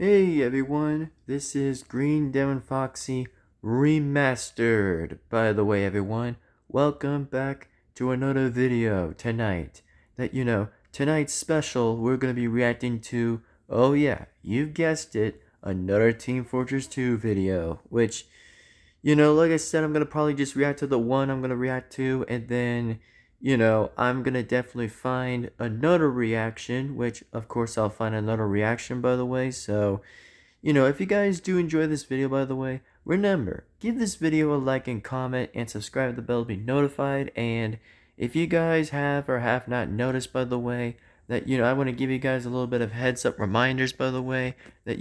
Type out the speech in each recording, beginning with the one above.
Hey everyone, this is Green Devin-Foxy Remastered. By the way, everyone, welcome back to another video tonight. Tonight's special, we're going to be reacting to, oh yeah, you've guessed it, another Team Fortress 2 video. Which, like I said, I'm going to probably just react to the one I'm going to react to, and then I'm gonna definitely find another reaction, which of course I'll find another reaction, by the way. So, if you guys do enjoy this video, by the way, remember, give this video a like and comment and subscribe to the bell to be notified. And if you guys have or have not noticed, by the way, that, I want to give you guys a little bit of heads up reminders, by the way, that,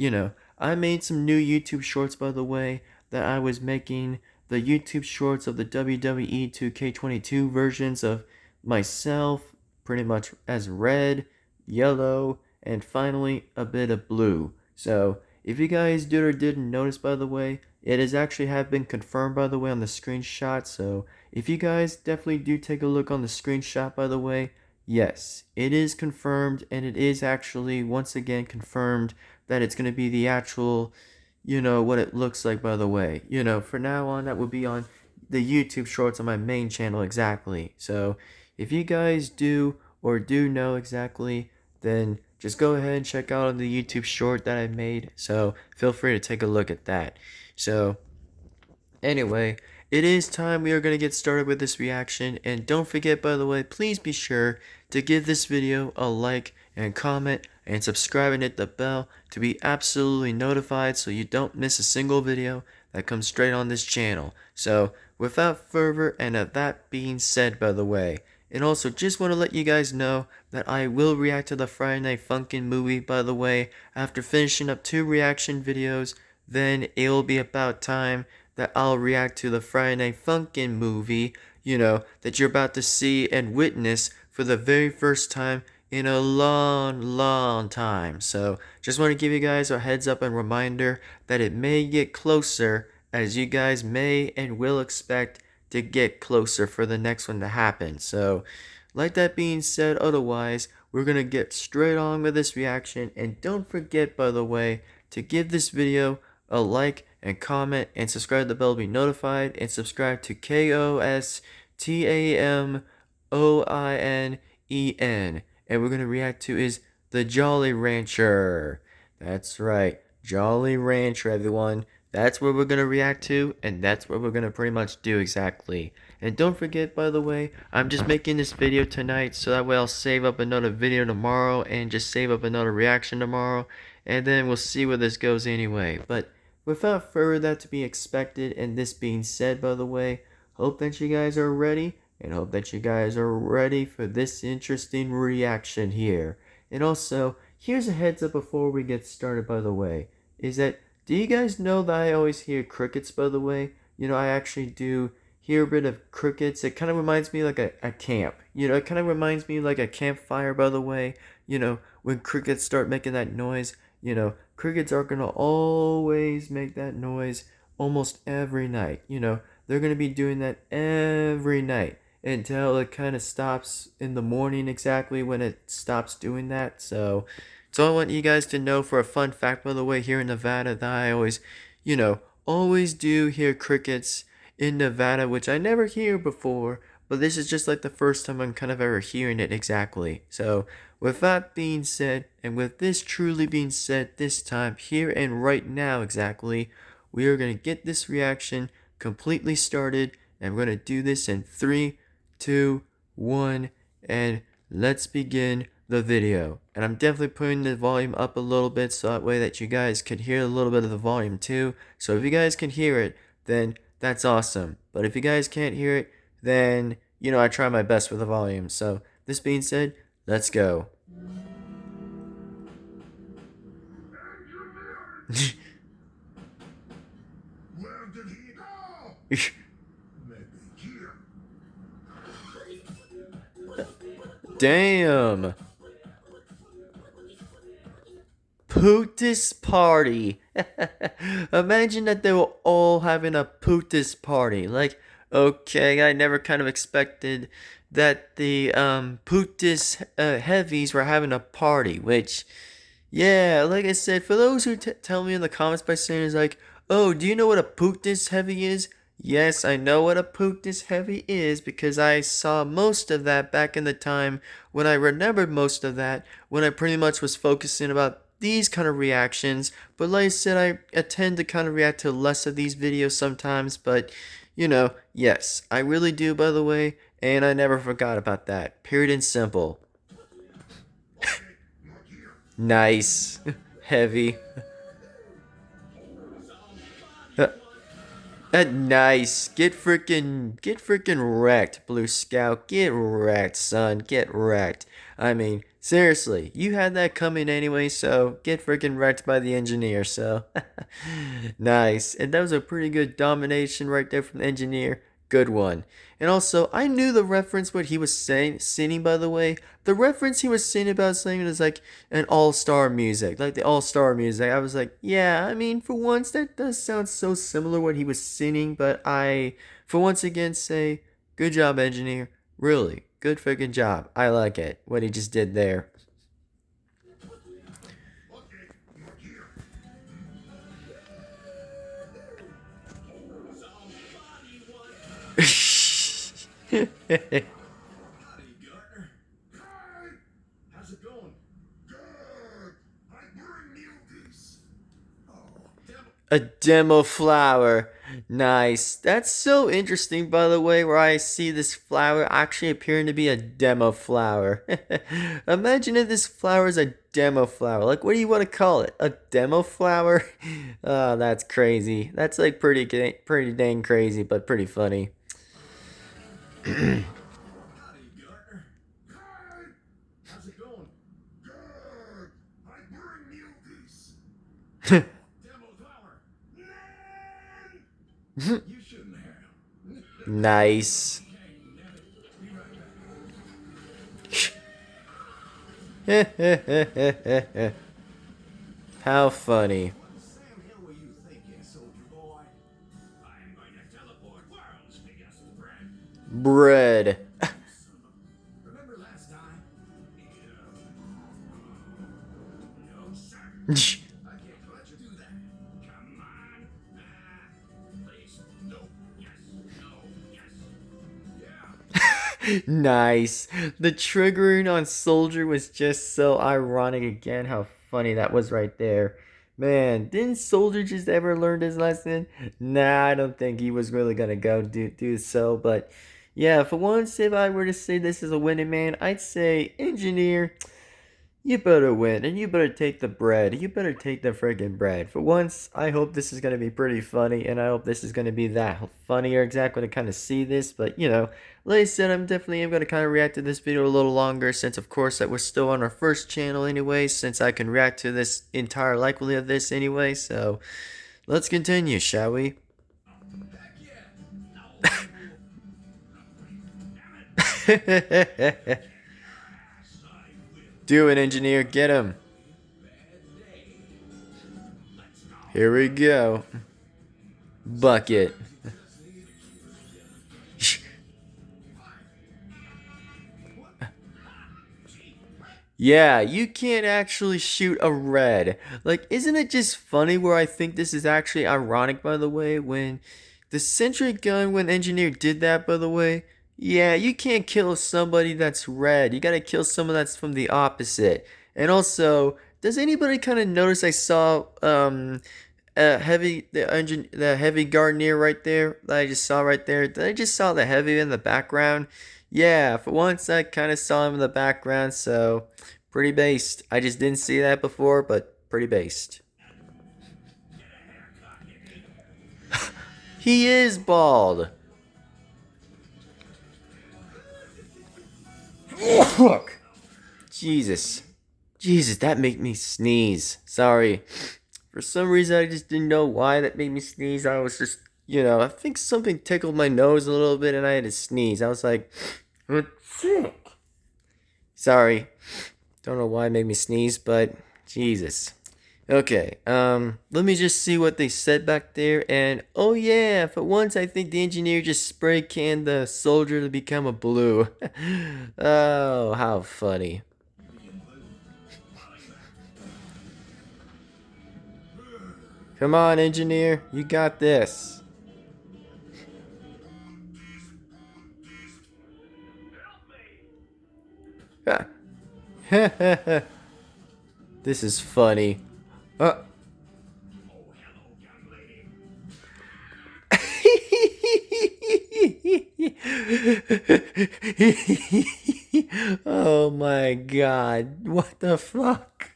I made some new YouTube shorts, by the way, that I was making the YouTube shorts of the WWE 2K22 versions of myself, pretty much as red, yellow, and finally a bit of blue. So, if you guys did or didn't notice, by the way, it has actually have been confirmed, by the way, on the screenshot. So if you guys definitely do take a look on the screenshot, by the way, yes, it is confirmed, and it is actually once again confirmed that it's going to be the actual, what it looks like, by the way. For now on, that will be on the YouTube shorts on my main channel exactly. So if you guys do or do know exactly, then just go ahead and check out on the YouTube short that I made. So feel free to take a look at that. So anyway, it is time we are going to get started with this reaction. And don't forget, by the way, please be sure to give this video a like and comment and subscribe and hit the bell to be absolutely notified so you don't miss a single video that comes straight on this channel. So without further and of that being said, by the way, and also just want to let you guys know that I will react to the Friday Night Funkin' movie, by the way, after finishing up 2 reaction videos. Then it will be about time that I'll react to the Friday Night Funkin' movie, that you're about to see and witness for the very first time in a long time. So just want to give you guys a heads up and reminder that it may get closer, as you guys may and will expect to get closer for the next one to happen. So like that being said, otherwise, we're going to get straight on with this reaction. And don't forget, by the way, to give this video a like and comment and subscribe to the bell to be notified, and subscribe to KOSTAMOINEN. And we're going to react to is the Jolly Rancher. That's right, Jolly Rancher, everyone. That's what we're going to react to, and that's what we're going to pretty much do exactly. And don't forget, by the way, I'm just making this video tonight so that way I'll save up another video tomorrow and just save up another reaction tomorrow, and then we'll see where this goes anyway. But without further that to be expected, and this being said, by the way, hope that you guys are ready, and hope that you guys are ready for this interesting reaction here. And also, here's a heads up before we get started, by the way, is that, do you guys know that I always hear crickets, by the way? I actually do hear a bit of crickets. It kind of reminds me like a camp. It kind of reminds me like a campfire, by the way. When crickets start making that noise, crickets are going to always make that noise almost every night. They're going to be doing that every night until it kind of stops in the morning, exactly when it stops doing that. So I want you guys to know, for a fun fact, by the way, here in Nevada, that I always do hear crickets in Nevada, which I never hear before, but this is just like the first time I'm kind of ever hearing it exactly. So with that being said, and with this truly being said this time, here and right now exactly, we are going to get this reaction completely started, and we're going to do this in 3, 2, 1, and let's begin the video. And I'm definitely putting the volume up a little bit so that way that you guys can hear a little bit of the volume too. So if you guys can hear it, then that's awesome. But if you guys can't hear it, then I try my best with the volume. So this being said, let's go. Where did he go? Maybe here. Damn. Pootis party. Imagine that they were all having a Pootis party. Like, okay, I never kind of expected that the Pootis heavies were having a party, which, Yeah, like I said, for those who tell me in the comments by saying is like, oh, do you know what a poot this heavy is? Yes, I know what a poot this heavy is because I saw most of that back in the time when I remembered most of that, when I pretty much was focusing about these kind of reactions. But like I said, I tend to kind of react to less of these videos sometimes, but yes, I really do, by the way, and I never forgot about that. Period and simple. Okay, look here. Nice. Heavy. Uh, nice. Get freaking wrecked, Blue Scout. Get wrecked, son. Get wrecked. I mean, seriously, you had that coming anyway, so get freaking wrecked by the engineer, so. Nice. And that was a pretty good domination right there from the engineer. Good one. And also, I knew the reference what he was saying, singing, by the way. The reference he was singing about singing is like an all-star music, like the all-star music. I was like, yeah, I mean, for once, that does sound so similar what he was singing, but I, for once again, say, good job, engineer. Really, good freaking job. I like it, what he just did there. Okay, look here. Howdy, Gardner. Hi. How's it going? Good. I bring you this. Oh, devil. A demo flower. Nice. That's so interesting, by the way, where I see this flower actually appearing to be a demo flower. Imagine if this flower is a demo flower. Like, what do you want to call it? A demo flower? Oh, that's crazy. That's like pretty dang crazy, but pretty funny. Howdy, Gardner. Hi. How's it going? Good. I bring you this. Oh, demo flower. Man! You shouldn't have. Nice. Okay, damn it. Be right back. How funny. What in Sam Hill were you thinking, soldier boy? I'm going to teleport world's biggest bread. Bread. Remember last time? No, sir. I can't let you do that. Come on. Please. No. Yes. No. Yes. Yeah. Nice. The triggering on Soldier was just so ironic again. How funny that was right there. Man, didn't Soldier just ever learn his lesson? Nah, I don't think he was really gonna go do so. But yeah, for once, if I were to say this is a winning man, I'd say Engineer. You better win, and you better take the bread. You better take the friggin' bread. For once, I hope this is gonna be pretty funny, and I hope this is gonna be that funnier exactly to kind of see this. But like I said, I'm definitely am gonna kind of react to this video a little longer, since of course that we're still on our first channel anyway. Since I can react to this entire likely of this anyway, so let's continue, shall we? Heck yeah. No. Damn it. Yes, I will. Do it, engineer. Get him. Bad day. Let's go. Here we go. Bucket. Yeah, you can't actually shoot a red. Like, isn't it just funny where I think this is actually ironic, by the way, when the sentry gun, when Engineer did that, by the way, yeah, you can't kill somebody that's red. You gotta kill someone that's from the opposite. And also, does anybody kind of notice I saw, the heavy Gardner right there that I just saw right there? Did I just saw the heavy in the background? Yeah, for once I kind of saw him in the background, so pretty based. I just didn't see that before, but pretty based. He is bald. Fuck. Jesus. Jesus, that made me sneeze. Sorry. For some reason, I just didn't know why that made me sneeze. I was just, I think something tickled my nose a little bit and I had to sneeze. I was like, sorry. Don't know why it made me sneeze, but Jesus. Okay, let me just see what they said back there. And oh yeah, for once I think the engineer just spray canned the soldier to become a blue. Oh, how funny. Come on, engineer. You got this. This is funny. Uh. Oh, hello, young lady. Oh my god. What the fuck?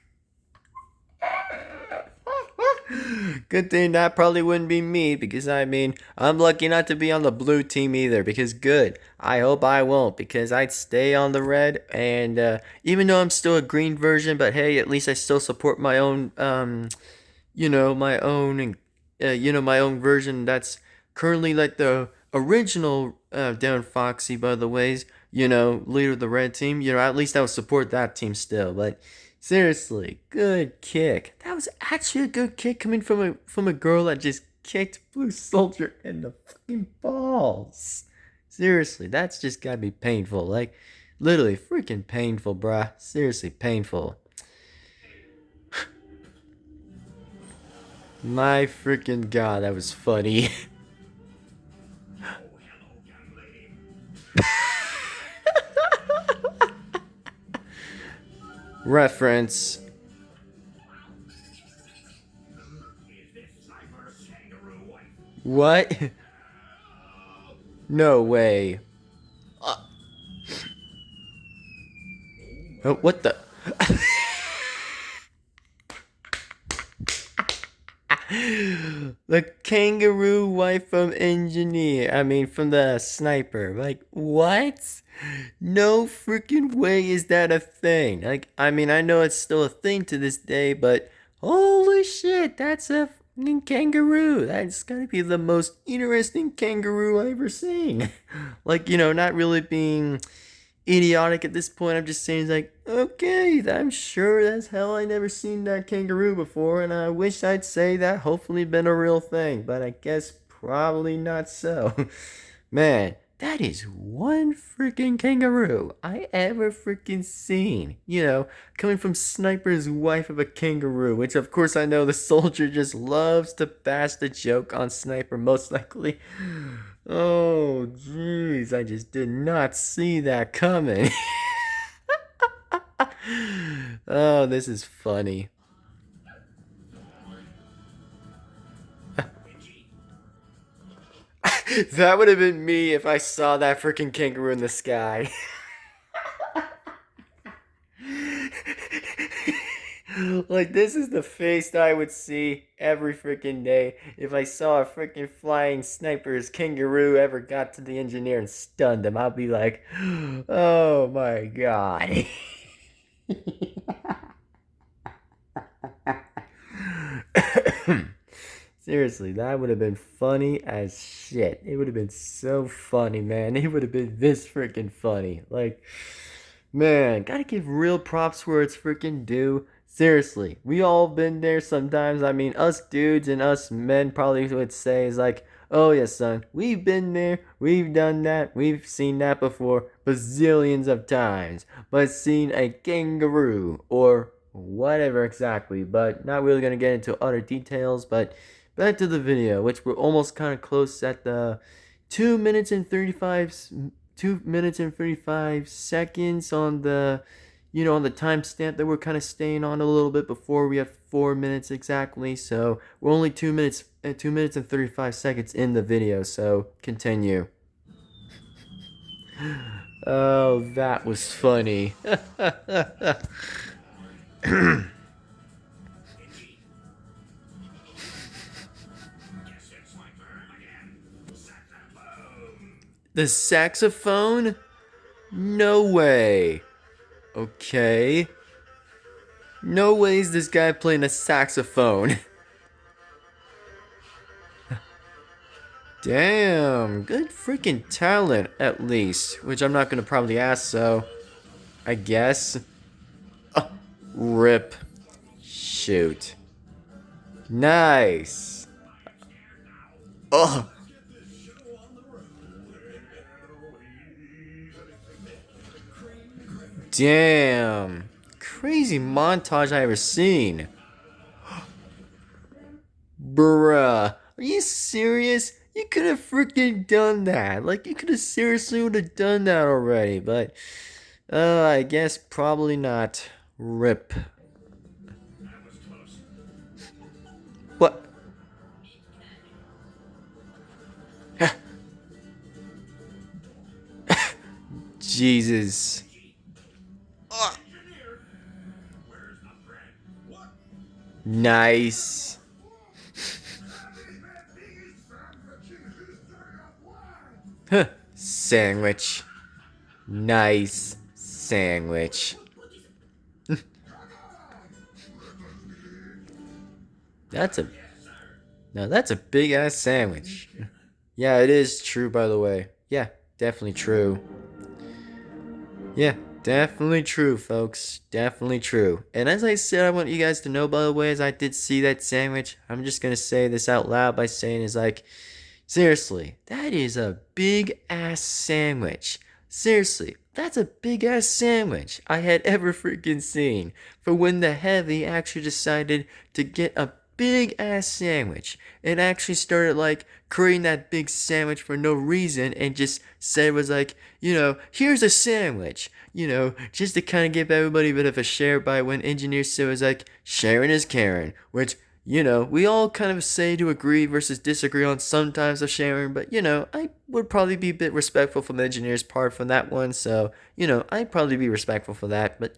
Good thing that probably wouldn't be me because I mean, I'm lucky not to be on the blue team either because good. I hope I won't because I'd stay on the red and even though I'm still a green version, but hey, at least I still support my own my own my own version that's currently like the original Devin-Foxy by the ways, leader of the red team. At least I would support that team still, but seriously, good kick. That was actually a good kick coming from a girl that just kicked Blue Soldier in the fucking balls. Seriously, that's just gotta be painful. Like, literally freaking painful, bruh. Seriously, painful. My freaking god, that was funny. Oh, hello, young lady. Reference. Is this sniper's kangaroo wife? What? No way. Oh, what the? The kangaroo wife from engineer. I mean, from the sniper. Like, what? No freaking way is that a thing. Like, I mean, I know it's still a thing to this day, but holy shit, that's a fucking kangaroo. That's gotta be the most interesting kangaroo I've ever seen. Like, not really being idiotic at this point. I'm just saying, like, okay, I'm sure as hell I never seen that kangaroo before, and I wish I'd say that hopefully been a real thing, but I guess probably not so. Man, that is one freaking kangaroo I ever freaking seen. Coming from Sniper's wife of a kangaroo, which of course I know the soldier just loves to bash the joke on Sniper, most likely. Oh, jeez, I just did not see that coming. Oh, this is funny. That would have been me if I saw that freaking kangaroo in the sky. Like, this is the face that I would see every freaking day if I saw a freaking flying sniper's kangaroo ever got to the engineer and stunned him. I'll be like, oh my god. Seriously, that would have been funny as shit. It would have been so funny, man. It would have been this freaking funny. Like, man, gotta give real props where it's freaking due. Seriously, we all been there sometimes. I mean, us dudes and us men probably would say is like, oh yeah, son, we've been there, we've done that, we've seen that before bazillions of times. But seen a kangaroo or whatever exactly, but not really gonna get into other details. But back to the video, which we're almost kind of close at the 2 minutes and 35 seconds on the on the timestamp that we're kind of staying on a little bit before we have 4 minutes exactly. So we're only 2 minutes and 35 seconds in the video. So continue. Oh, that was funny. Guess it's my turn again. Saxophone. The saxophone? No way. Okay. No way is this guy playing a saxophone. Damn, good freaking talent, at least. Which I'm not gonna probably ask, so I guess. Rip. Shoot. Nice. Oh, Get this show on the road. damn. Crazy montage I ever seen. Bruh, are you serious? You could have freaking done that. Like, you could have seriously would have done that already, but, I guess probably not. Rip. That was close. What? Jesus. Oh, Engineer, where's the bread? What? nice. Huh. Sandwich. Nice sandwich. That's a Now that's a big ass sandwich. Yeah, it is true by the way. Yeah, definitely true. Yeah, definitely true, folks. Definitely true. And as I said, I want you guys to know by the way, as I did see that sandwich, I'm just gonna say this out loud by saying is like, seriously, that is a big ass sandwich. Seriously, that's a big ass sandwich I had ever freaking seen. For when the heavy actually decided to get a big ass sandwich and actually started like creating that big sandwich for no reason and just said it was like, here's a sandwich, just to kind of give everybody a bit of a share by when engineers said it was like, sharing is caring, which we all kind of say to agree versus disagree on sometimes of sharing, but I would probably be a bit respectful from the engineer's part from that one, so I'd probably be respectful for that, but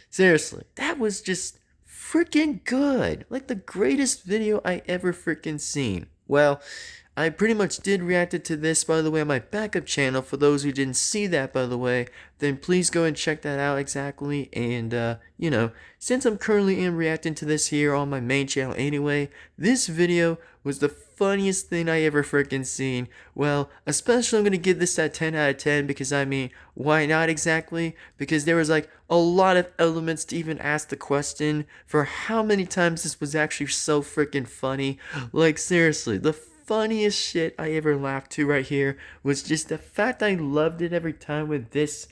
seriously, that was just freaking good. Like the greatest video I ever freaking seen. Well, I pretty much did reacted to this, by the way, on my backup channel. For those who didn't see that, by the way, then please go and check that out exactly. And, since I'm currently reacting to this here on my main channel anyway, this video was the funniest thing I ever freaking seen. Well, especially I'm going to give this that 10 out of 10 because, I mean, why not exactly? Because there was like a lot of elements to even ask the question for how many times this was actually so freaking funny. Like, seriously, the funniest shit I ever laughed to right here was just the fact I loved it every time when this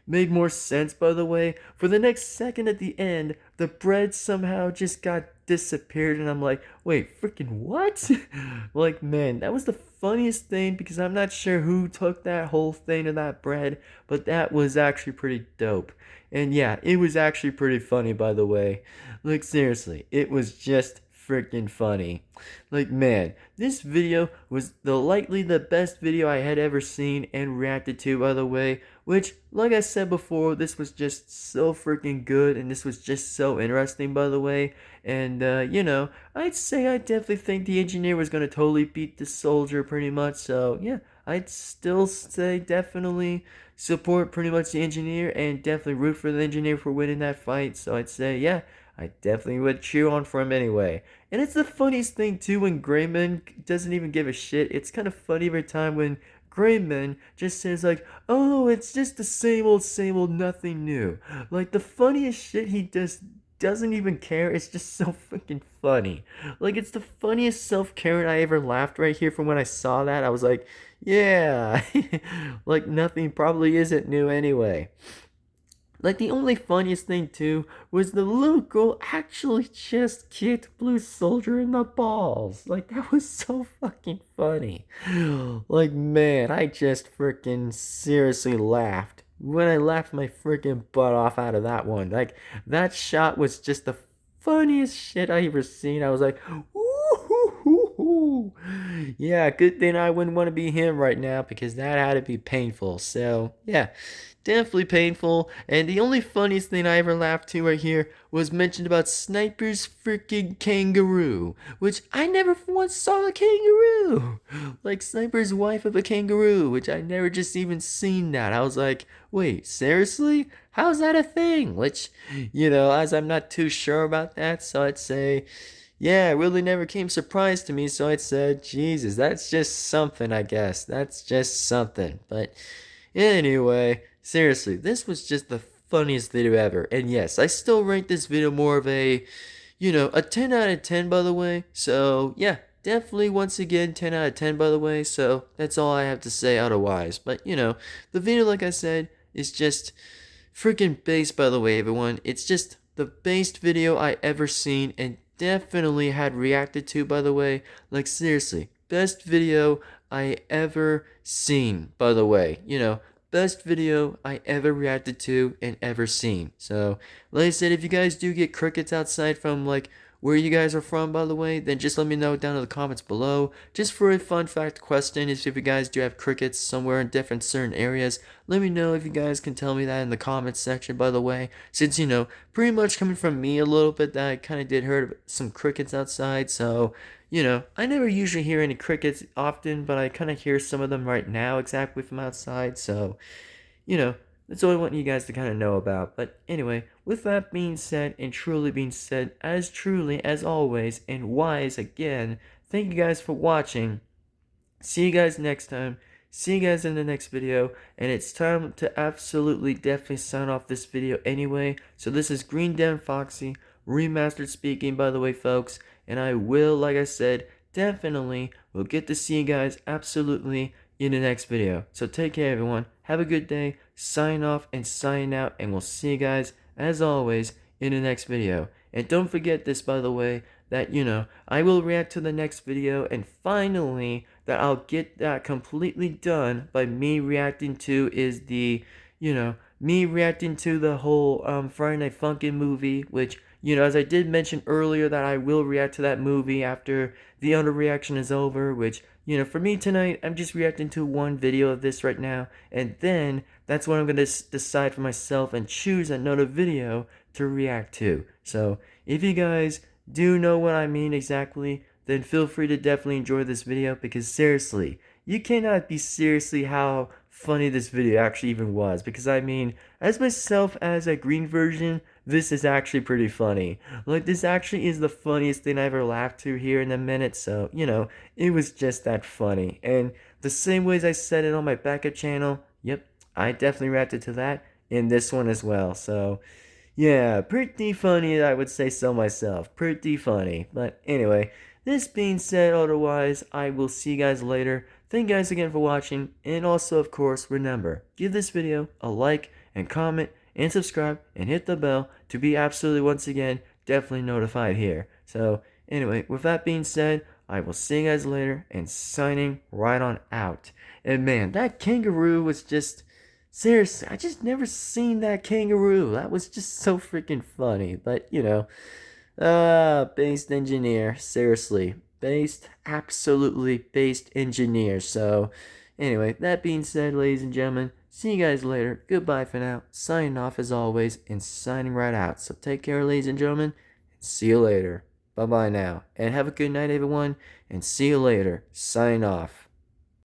made more sense, by the way. For the next second at the end, the bread somehow just got disappeared and I'm like, wait, freaking what? Like, man, that was the funniest thing because I'm not sure who took that whole thing of that bread, but that was actually pretty dope. And yeah, it was actually pretty funny, by the way. Like, seriously, it was just freaking funny. Like, man, this video was likely the best video I had ever seen and reacted to, by the way, which, like I said before, this was just so freaking good and this was just so interesting, by the way. And I'd say I definitely think the engineer was going to totally beat the soldier pretty much. So yeah, I'd still say definitely support pretty much the engineer and definitely root for the engineer for winning that fight. So I'd say yeah, I definitely would cheer on for him anyway. And it's the funniest thing too when Grayman doesn't even give a shit. It's kind of funny every time when Grayman just says like, oh, it's just the same old, nothing new. Like the funniest shit he doesn't even care. It's just so freaking funny. Like it's the funniest self-Karen I ever laughed right here from when I saw that. I was like, yeah, like nothing probably isn't new anyway. Like the only funniest thing too was the little girl actually just kicked Blue Soldier in the balls. Like that was so fucking funny. Like man, I just freaking seriously laughed. When I laughed my freaking butt off out of that one. Like that shot was just the funniest shit I ever seen. I was like, ooh, yeah, good thing I wouldn't want to be him right now because that had to be painful. So yeah, definitely painful. And the only funniest thing I ever laughed to right here was mentioned about Sniper's freaking kangaroo, which I never once saw a kangaroo. Like Sniper's wife of a kangaroo, which I never just even seen that. I was like, wait, seriously? How's that a thing? Which, as I'm not too sure about that, so I'd say, yeah, it really never came surprise to me, so I said, Jesus, that's just something, I guess. That's just something. But anyway, seriously, this was just the funniest video ever. And yes, I still rank this video more of a, a 10 out of 10, by the way. So, yeah, definitely, once again, 10 out of 10, by the way. So, that's all I have to say otherwise. But, the video, like I said, is just freaking based, by the way, everyone. It's just the based video I ever seen and definitely had reacted to, by the way. Like, seriously, best video I ever seen, by the way. Best video I ever reacted to and ever seen. So, like I said, if you guys do get crickets outside from, like, where you guys are from, by the way, then just let me know down in the comments below. Just for a fun fact question is if you guys do have crickets somewhere in different certain areas, let me know if you guys can tell me that in the comments section, by the way. Since, pretty much coming from me a little bit, that I kind of did heard some crickets outside, so, I never usually hear any crickets often, but I kind of hear some of them right now exactly from outside, so, you know, that's all I want you guys to kind of know about. But anyway, with that being said, and truly being said, as truly as always, and wise again, thank you guys for watching. See you guys next time. See you guys in the next video. And it's time to absolutely definitely sign off this video anyway. So this is Green Devin-Foxy, Remastered speaking, by the way, folks. And I will, like I said, definitely will get to see you guys absolutely in the next video. So take care, everyone. Have a good day. Sign off and sign out. And we'll see you guys, as always, in the next video. And don't forget this, by the way, that, I will react to the next video, and finally, that I'll get that completely done by me reacting to is the, me reacting to the whole Friday Night Funkin' movie, which, as I did mention earlier, that I will react to that movie after the underreaction is over, which, for me tonight, I'm just reacting to one video of this right now, and then that's when I'm going to decide for myself and choose another video to react to. So, if you guys do know what I mean exactly, then feel free to definitely enjoy this video, because seriously, you cannot be seriously how funny this video actually even was, because I mean, as myself as a green version, this is actually pretty funny. Like, this actually is the funniest thing I ever laughed to here in a minute, so, it was just that funny. And the same way as I said it on my backup channel, yep, I definitely reacted to that in this one as well, so yeah, pretty funny, I would say so myself. Pretty funny. But anyway, this being said, otherwise, I will see you guys later. Thank you guys again for watching. And also, of course, remember, give this video a like and comment and subscribe and hit the bell to be absolutely, once again, definitely notified here. So anyway, with that being said, I will see you guys later and signing right on out. And man, that kangaroo was just... seriously, I just never seen that kangaroo. That was just so freaking funny. But, based engineer. Seriously. Absolutely based engineer. So, anyway, that being said, ladies and gentlemen, see you guys later. Goodbye for now. Signing off as always and signing right out. So, take care, ladies and gentlemen. See you later. Bye-bye now. And have a good night, everyone. And see you later. Sign off.